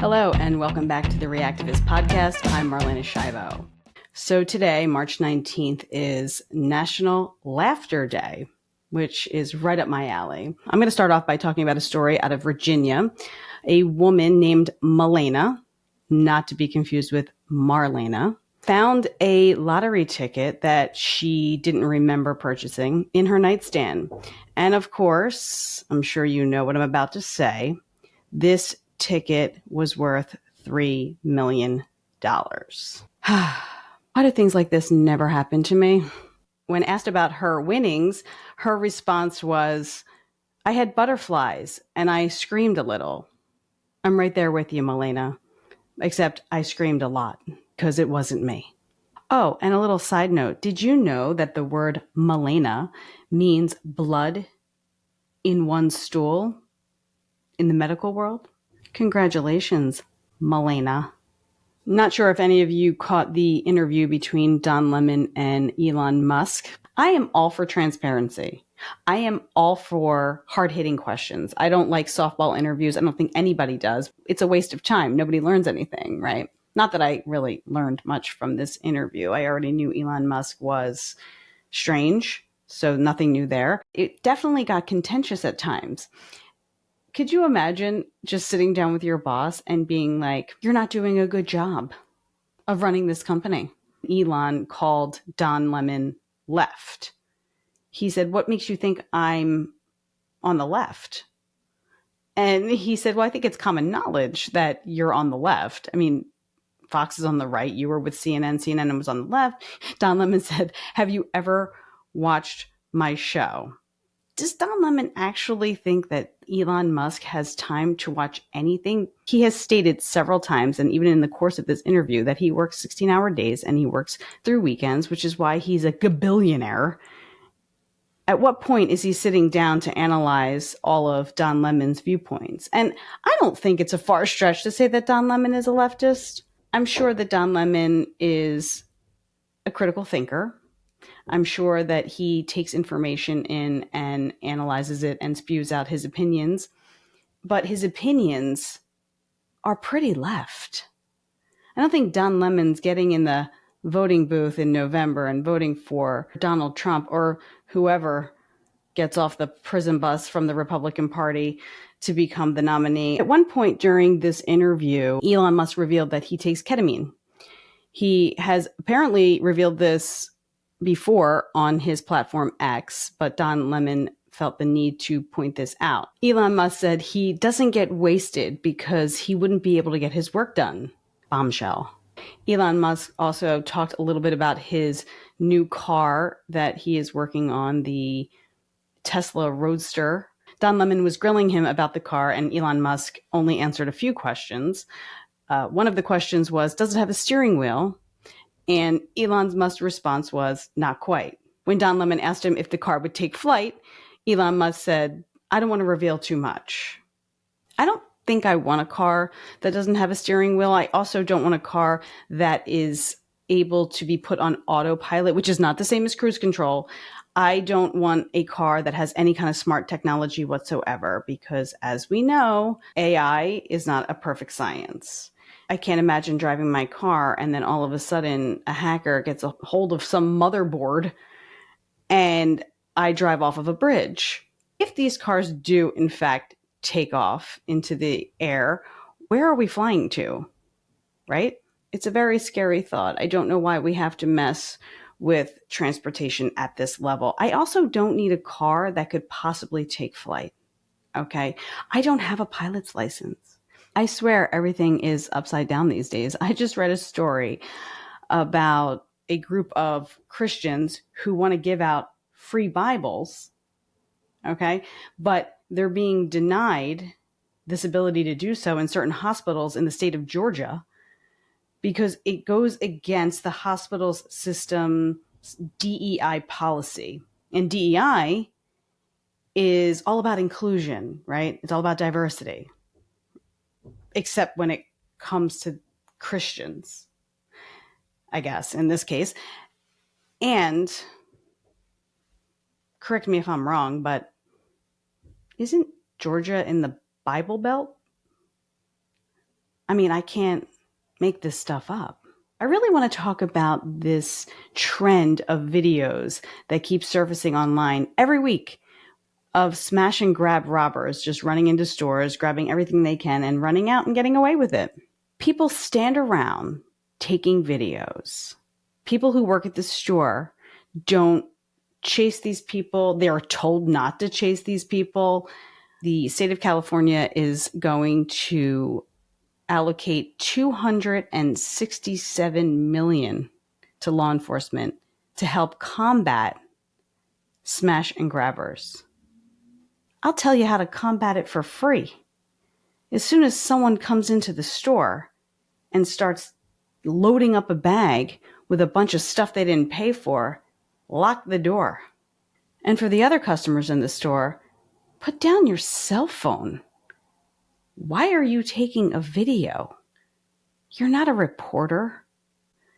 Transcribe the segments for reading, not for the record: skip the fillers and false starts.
Hello, and welcome back to the Reactivist Podcast. I'm Marlena Shivo. So today, March 19th, is National Laughter Day, which is right up my alley. I'm going to start off by talking about a story out of Virginia. A woman named Malena, not to be confused with Marlena, found a lottery ticket that she didn't remember purchasing in her nightstand. And of course, I'm sure you know what I'm about to say. This ticket was worth $3 million. Why do things like this never happen to me? When asked about her winnings, her response was, I had butterflies and I screamed a little. I'm right there with you, Malena, except I screamed a lot because it wasn't me. Oh, and a little side note. Did you know that the word Malena means blood in one's stool in the medical world? Congratulations, Malena. Not sure if any of you caught the interview between Don Lemon and Elon Musk. I am all for transparency. I am all for hard-hitting questions. I don't like softball interviews. I don't think anybody does. It's a waste of time. Nobody learns anything, right? Not that I really learned much from this interview. I already knew Elon Musk was strange, so nothing new there. It definitely got contentious at times. Could you imagine just sitting down with your boss and being like, you're not doing a good job of running this company? Elon called Don Lemon left. He said, what makes you think I'm on the left? And he said, well, I think it's common knowledge that you're on the left. I mean, Fox is on the right. You were with CNN. CNN was on the left. Don Lemon said, have you ever watched my show? Does Don Lemon actually think that Elon Musk has time to watch anything? He has stated several times, and even in the course of this interview, that he works 16-hour days and he works through weekends, which is why he's a gabillionaire. At what point is he sitting down to analyze all of Don Lemon's viewpoints? And I don't think it's a far stretch to say that Don Lemon is a leftist. I'm sure that Don Lemon is a critical thinker. I'm sure that he takes information in and analyzes it and spews out his opinions. But his opinions are pretty left. I don't think Don Lemon's getting in the voting booth in November and voting for Donald Trump or whoever gets off the prison bus from the Republican Party to become the nominee. At one point during this interview, Elon Musk revealed that he takes ketamine. He has apparently revealed this before on his platform X, but Don Lemon felt the need to point this out. Elon Musk said he doesn't get wasted because he wouldn't be able to get his work done. Bombshell. Elon Musk also talked a little bit about his new car that he is working on, the Tesla Roadster. Don Lemon was grilling him about the car, and Elon Musk only answered a few questions. One of the questions was, does it have a steering wheel? And Elon Musk's response was, not quite. When Don Lemon asked him if the car would take flight, Elon Musk said, I don't want to reveal too much. I don't think I want a car that doesn't have a steering wheel. I also don't want a car that is able to be put on autopilot, which is not the same as cruise control. I don't want a car that has any kind of smart technology whatsoever, because as we know, AI is not a perfect science. I can't imagine driving my car and then all of a sudden a hacker gets a hold of some motherboard and I drive off of a bridge. If these cars do, in fact, take off into the air, where are we flying to? Right? It's a very scary thought. I don't know why we have to mess with transportation at this level. I also don't need a car that could possibly take flight. Okay? I don't have a pilot's license. I swear everything is upside down these days. I just read a story about a group of Christians who want to give out free Bibles, okay? But they're being denied this ability to do so in certain hospitals in the state of Georgia because it goes against the hospital's system's DEI policy. And DEI is all about inclusion, right? It's all about diversity. Except when it comes to Christians, I guess, in this case. And correct me if I'm wrong, but isn't Georgia in the Bible Belt? I mean, I can't make this stuff up. I really want to talk about this trend of videos that keep surfacing online every week of smash and grab robbers just running into stores, grabbing everything they can, and running out and getting away with it. People stand around taking videos. People who work at the store don't chase these people. They are told not to chase these people. The state of California is going to allocate $267 million to law enforcement to help combat smash and grabbers. I'll tell you how to combat it for free. As soon as someone comes into the store and starts loading up a bag with a bunch of stuff they didn't pay for, lock the door. And for the other customers in the store, put down your cell phone. Why are you taking a video? You're not a reporter.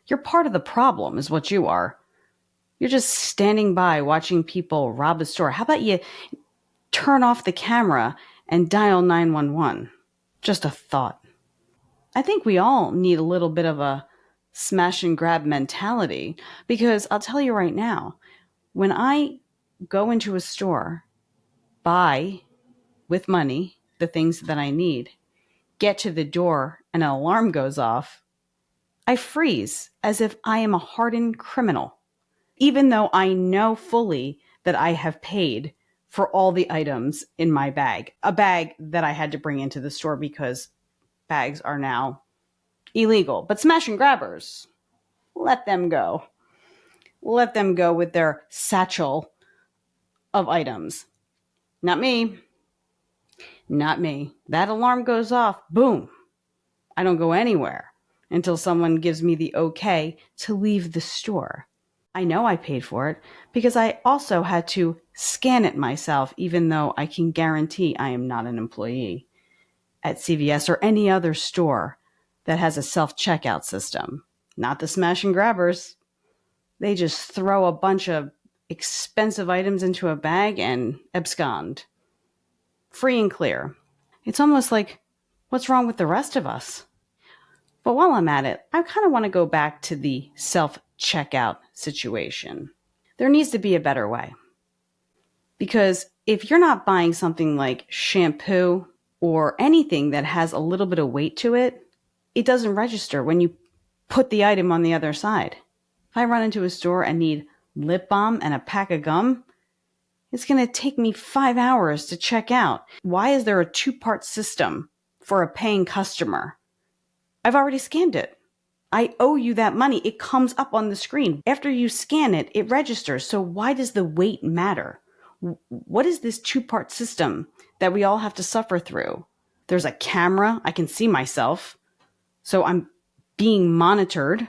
You're part of the problem, is what you are. You're just standing by watching people rob a store. How about you turn off the camera and dial 911? Just a thought. I think we all need a little bit of a smash and grab mentality, because I'll tell you right now, when I go into a store, buy with money the things that I need, get to the door and an alarm goes off, I freeze as if I am a hardened criminal, even though I know fully that I have paid for all the items in my bag, a bag that I had to bring into the store because bags are now illegal. But smash and grabbers, let them go. Let them go with their satchel of items. Not me. Not me. That alarm goes off, boom. I don't go anywhere until someone gives me the okay to leave the store. I know I paid for it because I also had to scan it myself, even though I can guarantee I am not an employee at CVS or any other store that has a self-checkout system. Not the smash and grabbers. They just throw a bunch of expensive items into a bag and abscond. Free and clear. It's almost like, what's wrong with the rest of us? But while I'm at it, I kind of want to go back to the self-checkout situation. There needs to be a better way. Because if you're not buying something like shampoo or anything that has a little bit of weight to it, it doesn't register when you put the item on the other side. If I run into a store and need lip balm and a pack of gum, it's going to take me 5 hours to check out. Why is there a 2-part system for a paying customer? I've already scanned it. I owe you that money. It comes up on the screen. After you scan it, it registers. So why does the weight matter? What is this 2-part system that we all have to suffer through? There's a camera. I can see myself. So I'm being monitored.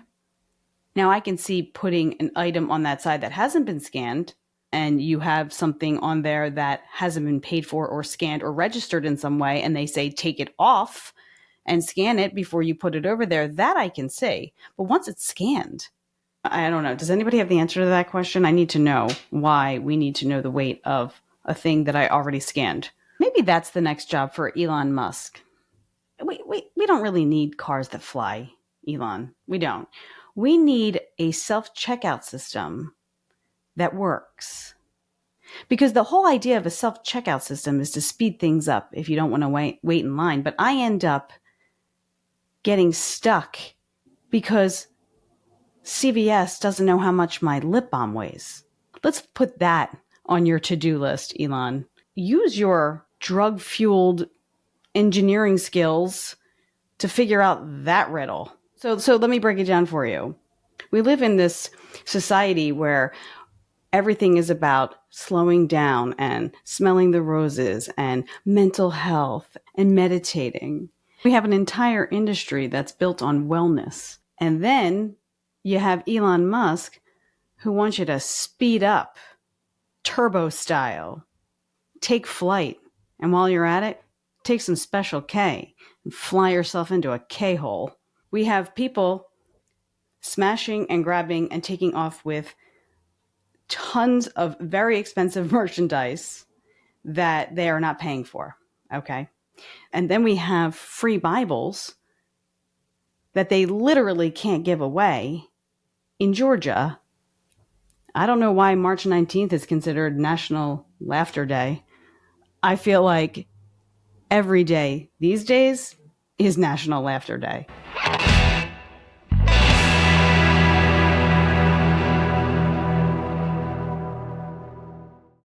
Now I can see putting an item on that side that hasn't been scanned, and you have something on there that hasn't been paid for or scanned or registered in some way, and they say take it off and scan it before you put it over there. That I can see. But once it's scanned, I don't know. Does anybody have the answer to that question? I need to know why we need to know the weight of a thing that I already scanned. Maybe that's the next job for Elon Musk. We don't really need cars that fly, Elon. We don't. We need a self-checkout system that works. Because the whole idea of a self-checkout system is to speed things up if you don't want to wait in line. But I end up getting stuck because CVS doesn't know how much my lip balm weighs. Let's put that on your to-do list, Elon. Use your drug-fueled engineering skills to figure out that riddle. So let me break it down for you. We live in this society where everything is about slowing down and smelling the roses and mental health and meditating. We have an entire industry that's built on wellness. And then you have Elon Musk, who wants you to speed up, turbo style, take flight. And while you're at it, take some special K and fly yourself into a K-hole. We have people smashing and grabbing and taking off with tons of very expensive merchandise that they are not paying for. Okay. And then we have free Bibles that they literally can't give away in Georgia. I don't know why March 19th is considered National Laughter Day. I feel like every day these days is National Laughter Day.